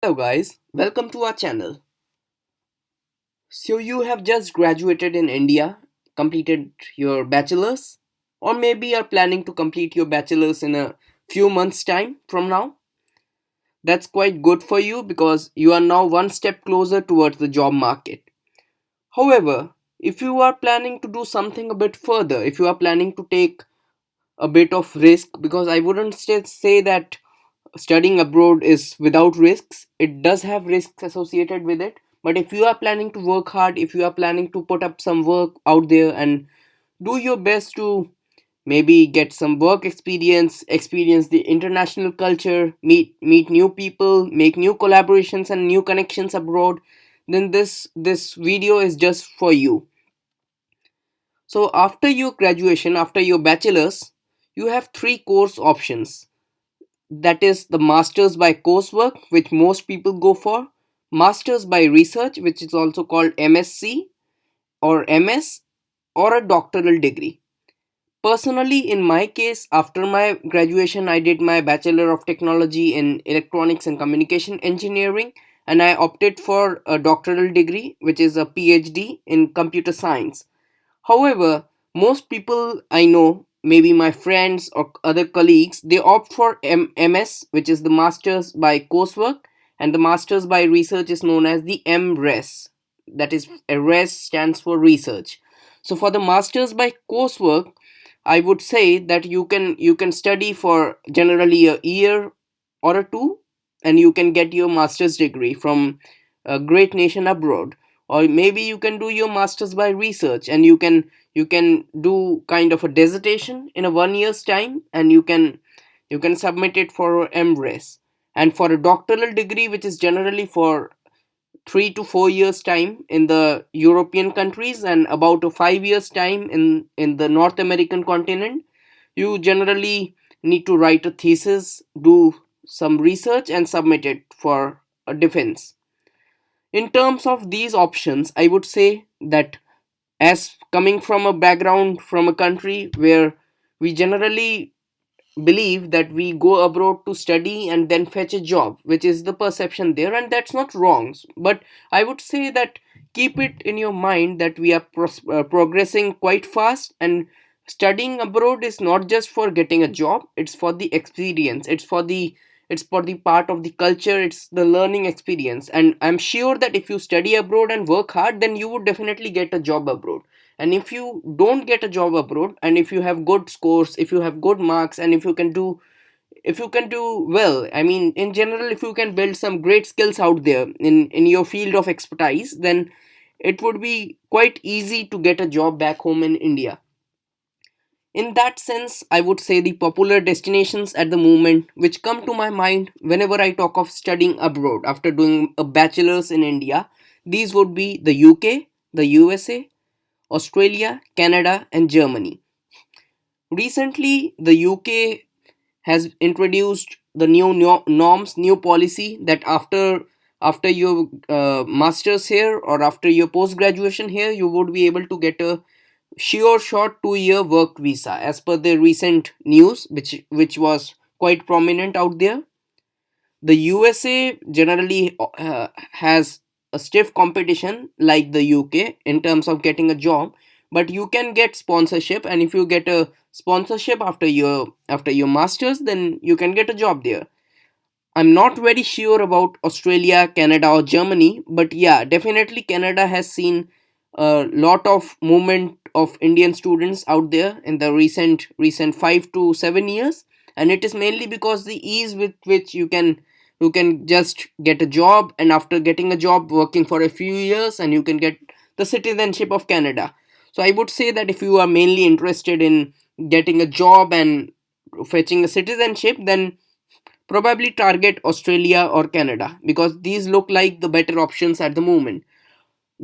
Hello guys, welcome to our channel. So you have just graduated in India, completed your bachelor's, or maybe are planning to complete your bachelor's in a few months time from now. That's quite good for you because you are now one step closer towards the job market. However, if you are planning to do something a bit further, if you are planning to take a bit of risk, because I wouldn't say that studying abroad is without risks. It does have risks associated with it, but if you are planning to work hard, if you are planning to put up some work out there and do your best to maybe get some work experience the international culture, meet new people, make new collaborations and new connections abroad, then this video is just for you. So after your graduation, after your bachelor's, you have three course options. That is the masters by coursework, which most people go for, masters by research, which is also called MSc or MS, or a doctoral degree. Personally, in my case, after my graduation, I did my bachelor of technology in electronics and communication engineering, and I opted for a doctoral degree, which is a PhD in computer science. However, most people I know, maybe my friends or other colleagues, they opt for MS, which is the Masters by Coursework, and the Masters by Research is known as the MRes. That is, RES stands for research. So for the Masters by Coursework, I would say that you can study for generally a year or a two, and you can get your master's degree from a great nation abroad. Or maybe you can do your masters by research, and you can do kind of a dissertation in a 1 year's time, and you can submit it for MRes. And for a doctoral degree, which is generally for 3 to 4 years time in the European countries and about a 5 years time in the North American continent, you generally need to write a thesis, do some research, and submit it for a defense. In terms of these options, I would say that, as coming from a background from a country where we generally believe that we go abroad to study and then fetch a job, which is the perception there, and that's not wrong. But I would say that keep it in your mind that we are progressing quite fast, and studying abroad is not just for getting a job, it's for the experience, it's for the part of the culture, it's the learning experience. And I'm sure that if you study abroad and work hard, then you would definitely get a job abroad. And if you don't get a job abroad, and if you have good scores, if you have good marks, and if you can do well, I mean, in general, if you can build some great skills out there in your field of expertise, then it would be quite easy to get a job back home in India. In that sense, I would say the popular destinations at the moment which come to my mind whenever I talk of studying abroad after doing a bachelor's in India, these would be the UK, the USA, Australia, Canada, and Germany. Recently, the UK has introduced the new norms, new policy that after your masters here or after your post graduation here, you would be able to get a sure short 2 year work visa as per the recent news, which was quite prominent out there. The USA generally has a stiff competition like the UK in terms of getting a job, but you can get sponsorship, and if you get a sponsorship after your masters, then you can get a job there. I'm not very sure about Australia, Canada, or Germany, but yeah, definitely Canada has seen a lot of movement of Indian students out there in the recent 5 to 7 years, and it is mainly because the ease with which you can just get a job, and after getting a job, working for a few years, and you can get the citizenship of Canada. So I would say that if you are mainly interested in getting a job and fetching a citizenship, then probably target Australia or Canada because these look like the better options at the moment.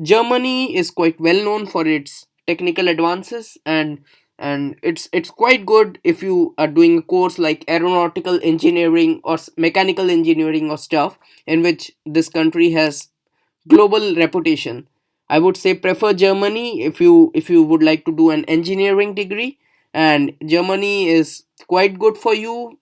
Germany is quite well known for its technical advances, and it's quite good if you are doing a course like aeronautical engineering or mechanical engineering or stuff in which this country has global reputation. I would say prefer Germany if you would like to do an engineering degree, and Germany is quite good for you.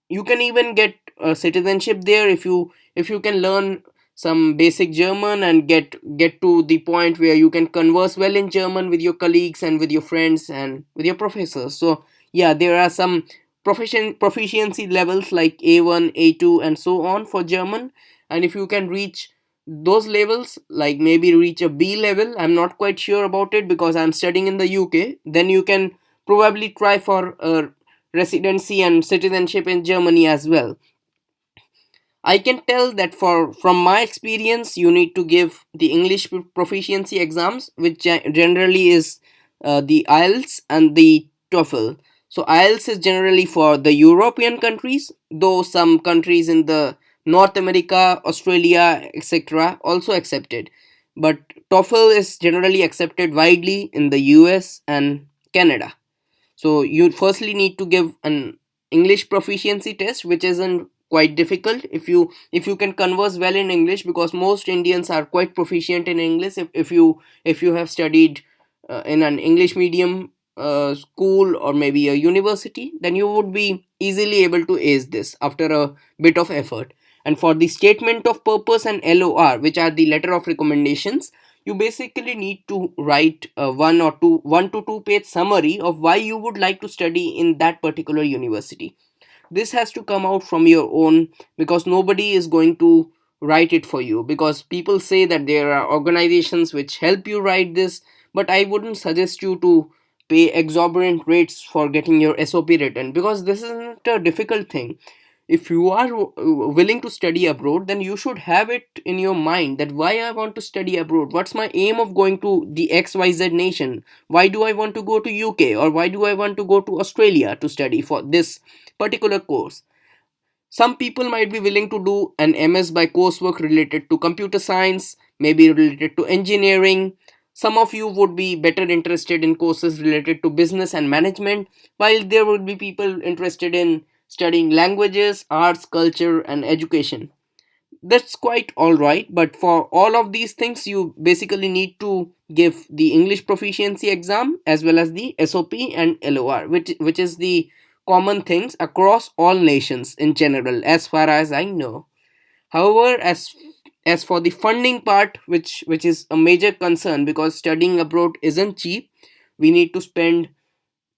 You can even get citizenship there if you can learn some basic German and get to the point where you can converse well in German with your colleagues and with your friends and with your professors. So yeah, there are some proficiency levels like A1, A2, and so on for German. And if you can reach those levels, like maybe reach a B level, I'm not quite sure about it because I'm studying in the UK, then you can probably try for a residency and citizenship in Germany as well. I can tell that for from my experience, you need to give the English proficiency exams, which generally is the IELTS and the TOEFL. So IELTS is generally for the European countries, though some countries in the North America, Australia, etc. also accepted. But TOEFL is generally accepted widely in the US and Canada. So you firstly need to give an English proficiency test, which isn't quite difficult if you can converse well in English, because most Indians are quite proficient in English if you have studied in an English medium school or maybe a university, then you would be easily able to ace this after a bit of effort. And for the statement of purpose and LOR, which are the letter of recommendations, you basically need to write a 1 to 2 page summary of why you would like to study in that particular university. This has to come out from your own, because nobody is going to write it for you, because people say that there are organizations which help you write this, but I wouldn't suggest you to pay exorbitant rates for getting your SOP written, because this isn't a difficult thing. If you are willing to study abroad, then you should have it in your mind that why I want to study abroad, what's my aim of going to the XYZ nation, why do I want to go to UK, or why do I want to go to Australia to study for this particular course. Some people might be willing to do an MS by coursework related to computer science, maybe related to engineering. Some of you would be better interested in courses related to business and management, while there would be people interested in studying languages, arts, culture, and education. That's quite alright, but for all of these things, you basically need to give the English proficiency exam as well as the SOP and LOR, which is the common things across all nations in general, as far as I know. However, as for the funding part, which is a major concern, because studying abroad isn't cheap, we need to spend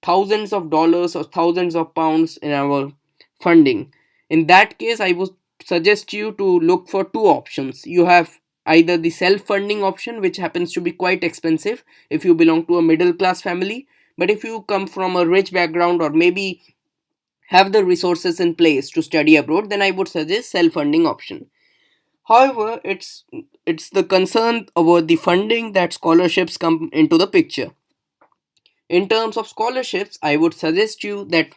thousands of dollars or thousands of pounds in our funding. In that case, I would suggest you to look for two options. You have either the self funding option, which happens to be quite expensive if you belong to a middle class family, but if you come from a rich background or maybe have the resources in place to study abroad, then I would suggest self funding option. However, it's the concern about the funding that scholarships come into the picture. In terms of scholarships, I would suggest you that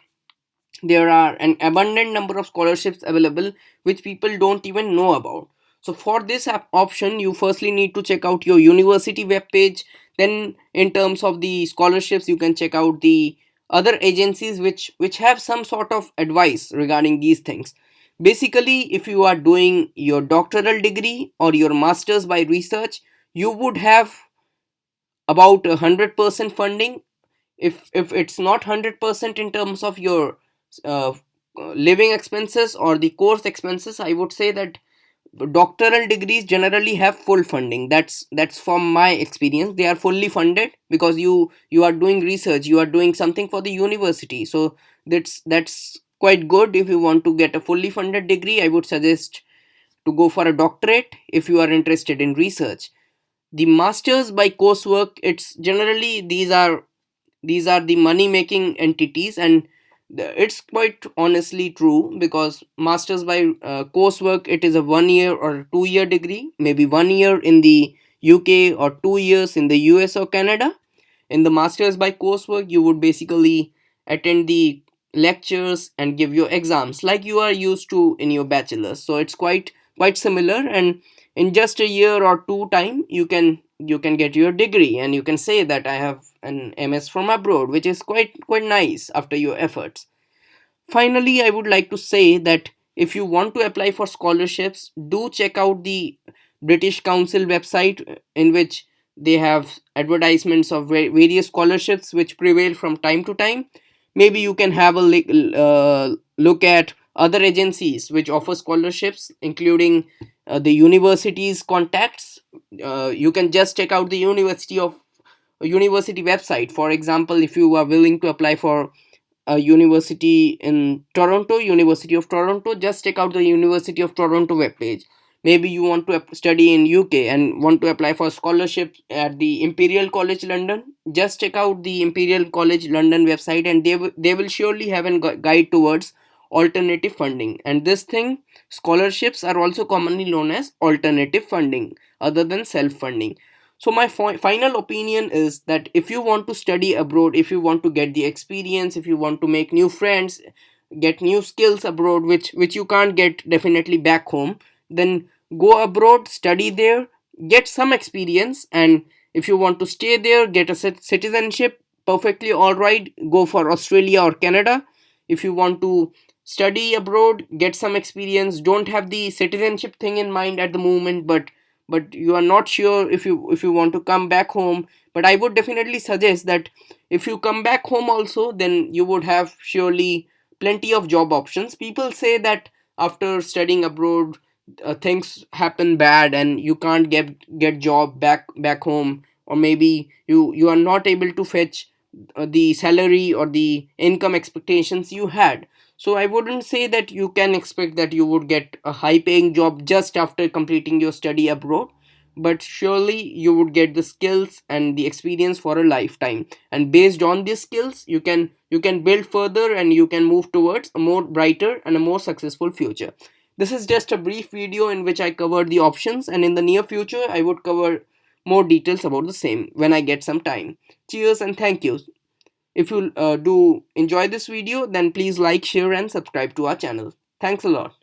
there are an abundant number of scholarships available which people don't even know about. So for this option, you firstly need to check out your university webpage. Then in terms of the scholarships, you can check out the other agencies which have some sort of advice regarding these things. Basically, if you are doing your doctoral degree or your masters by research, you would have about 100% funding. If it's not 100% in terms of your uh, living expenses or the course expenses, I would say that doctoral degrees generally have full funding. That's from my experience. They are fully funded because you are doing research, you are doing something for the university. So that's quite good. If you want to get a fully funded degree, I would suggest to go for a doctorate if you are interested in research. The masters by coursework, it's generally these are the money making entities, and it's quite honestly true, because masters by coursework, it is a 1 year or 2 year degree, maybe 1 year in the UK or 2 years in the US or Canada. In the masters by coursework, you would basically attend the lectures and give your exams like you are used to in your bachelor's. So it's quite similar, and in just a year or two time, you can get your degree and you can say that I have an MS from abroad, which is quite nice after your efforts. Finally, I would like to say that if you want to apply for scholarships, do check out the British Council website, in which they have advertisements of various scholarships which prevail from time to time. Maybe you can have a look at other agencies which offer scholarships, including the university's contacts. You can just check out the university website. For example, if you are willing to apply for a university in Toronto, University of Toronto, just check out the University of Toronto webpage. Maybe you want to study in UK and want to apply for scholarship at the Imperial College London. Just check out the Imperial College London website, and they will surely have a guide towards alternative funding. And this thing, scholarships are also commonly known as alternative funding, other than self funding. So my final opinion is that if you want to study abroad, if you want to get the experience, if you want to make new friends, get new skills abroad, which you can't get definitely back home, then go abroad, study there, get some experience. And if you want to stay there, get a citizenship, perfectly all right, go for Australia or Canada. If you want to study abroad, get some experience, don't have the citizenship thing in mind at the moment, but you are not sure if you want to come back home. But I would definitely suggest that if you come back home also, then you would have surely plenty of job options. People say that after studying abroad, things happen bad and you can't get job back home, or maybe you are not able to fetch the salary or the income expectations you had. So I wouldn't say that you can expect that you would get a high paying job just after completing your study abroad, but surely you would get the skills and the experience for a lifetime. And based on these skills, you can build further and you can move towards a more brighter and a more successful future. This is just a brief video in which I covered the options, and in the near future I would cover more details about the same when I get some time. Cheers and thank you. If you do enjoy this video, then please like, share and subscribe to our channel. Thanks a lot.